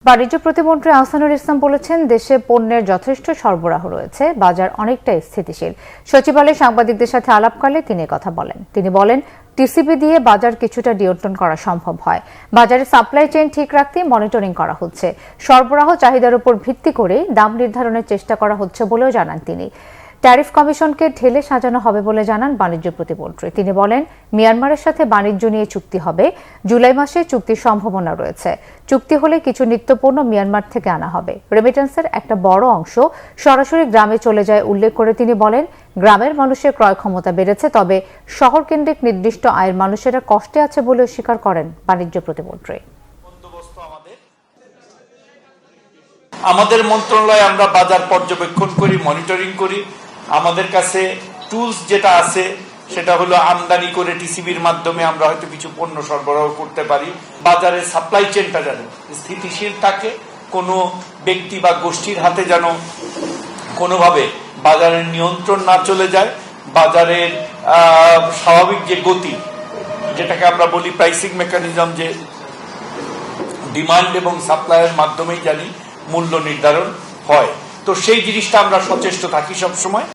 বাণিজ্য প্রতিমন্ত্রী আহসানুল ইসলাম বলেছেন, দেশে পণ্যের যথেষ্ট সরবরাহ রয়েছে, বাজার অনেকটাই স্থিতিশীল। সচিবালয়ে সাংবাদিকদের সাথে আলাপকালে তিনি কথা বলেন। তিনি বলেন, টিসিবি দিয়ে বাজার কিছুটা নিয়ন্ত্রণ করা সম্ভব হয়। বাজারে সাপ্লাই চেইন ঠিক রাখতে মনিটরিং করা হচ্ছে। সরবরাহ চাহিদার উপর ভিত্তি করে দাম নির্ধারণের চেষ্টা করা হচ্ছে বলেও জানান তিনি। ট্যারিফ কমিশনকে ঢেলে সাজানো হবে বলে জানান বাণিজ্য প্রতিমন্ত্রী। তিনি বলেন, মিয়ানমারের সাথে বাণিজ্য নিয়ে চুক্তি হবে। জুলাই মাসে চুক্তির সম্ভাবনা রয়েছে। চুক্তি হলে কিছু নিত্যপণ্য মিয়ানমার থেকে আনা হবে। রেমিটেন্সের একটা বড় অংশ সরাসরি গ্রামে চলে যায় উল্লেখ করে তিনি বলেন, গ্রামের মানুষের ক্রয় ক্ষমতা বেড়েছে, তবে শহর কেন্দ্রিক নির্দিষ্ট আয়ের মানুষেরা কষ্টে আছে বলেও স্বীকার করেন বাণিজ্য প্রতিমন্ত্রী। আমাদের মন্ত্রণালয়ে আমরা বাজার পর্যবেক্ষণ করি, মনিটরিং করি। আমাদের কাছে টুলস যেটা আছে সেটা হলো আমদানি করে টিসিবির মাধ্যমে আমরা হয়তো কিছু পণ্য সরবরাহ করতে পারি। বাজারের সাপ্লাই চেনটা যেন স্থিতিশীল থাকে, কোনো ব্যক্তি বা গোষ্ঠীর হাতে যেন কোনোভাবে বাজারের নিয়ন্ত্রণ না চলে যায়। বাজারের স্বাভাবিক যে গতি, যেটাকে আমরা বলি প্রাইসিং মেকানিজম, যে ডিমান্ড এবং সাপ্লাইয়ের মাধ্যমেই জানি মূল্য নির্ধারণ হয়। তো সেই জিনিসটা আমরা সচেষ্ট থাকি সবসময়।